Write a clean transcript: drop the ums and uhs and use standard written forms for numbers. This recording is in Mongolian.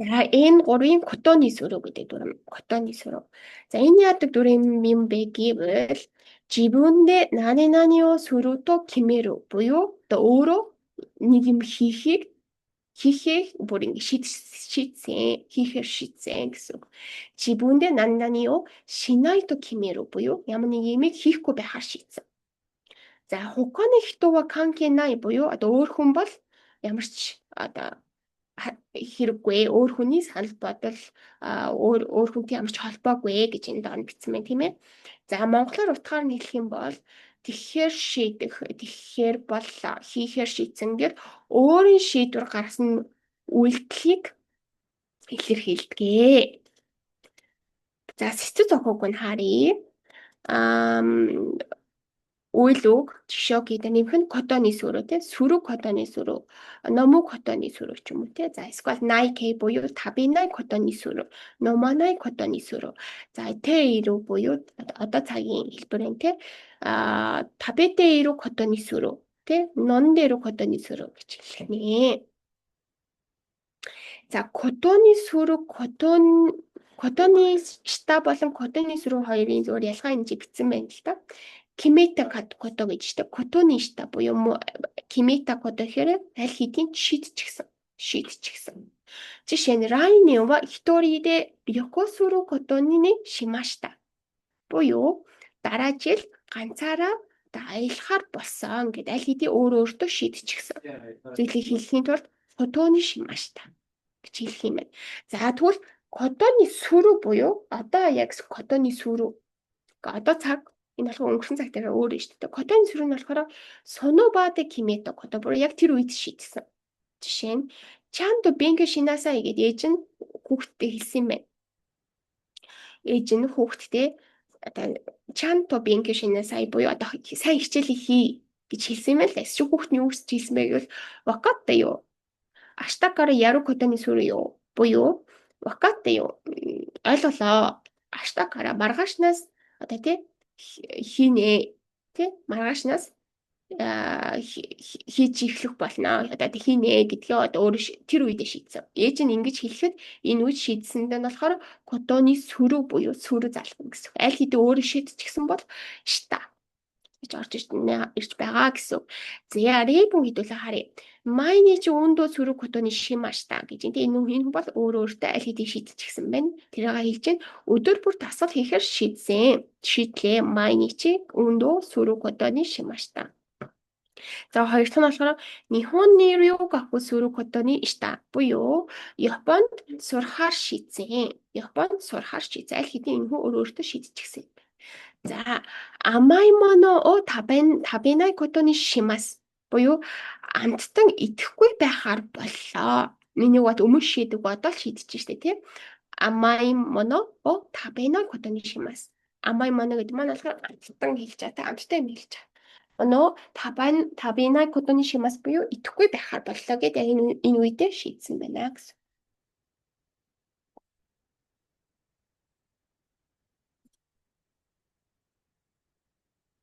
За энэ гурвын котоны сүрүү гэдэг дүрм. Котоны сүрүү. За энэ яадаг дүрм юм бэ гэвэл жибүндэ нани нанио сүрүто кимэрү буюу одоо өөрөө нэг юм хийхээ бүр ингэ шийдсэн хийхээр шийдсэн гэсэн үг. Жибүндэ нани нанио шинайто кимэрү буюу ямар нэг юм хийхгүй байхаар шийдсэн. За хуканы хитова канкенай буюу одоо өөр хүн бол ямар ч одоо хэрэггүй өөр хүний санал бодол өөр хүнтэй ямар ч холбоогүй гэж энэ доор бичсэн байна тийм ээ. За монголоор утгаар нь хэлэх юм бол тэгэхээр бол хийхээр шийдсэн гэр өөрийн шийдвэр гаргасан үйлдэлийг илэрхийлдэг. За сэцүү зохиог нь харъя. Үйл үг жишөө гэдэг нэмэх нь котоны сүрүү те сүрүү котоны сүрүү ному котоны сүрүү ч юм уу те за эсвэл найкей буюу табинай котоны сүрүү номанай котоны сүрүү за тэ ирүү буюу одоо цагийн хэлбэр нь те табете ирүү котоны сүрүү те нон дэрүү котоны сүрүү гэж хэлэх нэ. За котоны сүрүү котоны шта болон котоны сүрүү хоёрын зөвөр ялгаа энэ бичсэн байна л да. Кимета кото гэж штэ котоны шта буюу кимета кото гэхээр аль хэдийн шийдчихсэн. Жишээ нь райны ва хиториде рёкосуру котоны шимашта буюу дараа жил ганцаараа аялахаар болсон гэд аль хэдийн өөртөө шийдчихсэн. Зүйлийг хэлхийн тулд котоны шимашта гэж хэлэх юм байна. За тэгвэл котоны сүрүү буюу одоо яг котоны сүрүү одоо цаг энэ болохоор өнгөрсөн цаг дээр өөр нь шүү дээ. Котоны сүрүү нь болохоор сонобаде кимето кото бүр яг тэр үед шийдсэн. Жишээ нь чанто бенкэ шинасаа гэдэг ээж нь хүүхдтэй хэлсэн юм байна. Ээж нь хүүхдтэй одоо чанто бенкэ шинасаа буюу одоо сайн хичээлээ хий гэж хэлсэн юм байна л. Эсвэл хүүхд нь юу гэж хэлсэн бэ гэвэл вакатта юу аштакара яру котоны сүрүү юу буюу вакатта юу ойлголоо аштакара маргаашнаас одоо тий хийнэ тий маргаашнаас хийж эхлэх болно одоо хийнэ гэдгээ одоо өөрөө тэр үедээ шийдсэн. Ээж нь ингэж хэлэхэд энэ үед шийдсэнд нь болохоор котоны сүрүү буюу сүрүү залхна гэсэн. Аль хэдийн өөрөө шийдчихсэн бол шта гэж орж ирж байгаа гэсэн. За рейбүн хэдүүлээ харъя. Майнич өндөө сүрүү котоны шимашта гэж энэ хүн бол өөртөө аль хэдийн шийдчихсэн байна. Тэрийг хэлж чинь өдөр бүр тасал хийхээр шийдсэн. Шийдлээ майнич өндөө сүрүү котоны шимашта. За хоёр дахь нь болохоор нихонны рюгаку сүрүү котоны шта буюу Японд сурахаар шийдсэн. Японд сурахаар шийдсэн. Аль хэдийн энэ хүн өөртөө шийдчихсэн. За амаймоно о табенай котоны шимас буюу амттан идэхгүй байхаар боллоо. Миний бод өмнө шийдэг бодол шийдэж штэ тий. Амаймоно о табенай котоны шимас. Амаймоно гэдэг маань болохоор амттан хэлж чатай амттай юм хэлж чаа. Оно табенай котоны шимас буюу идэхгүй байхаар боллоо гэдэг энэ үедээ шийдсэн байна гэсэн.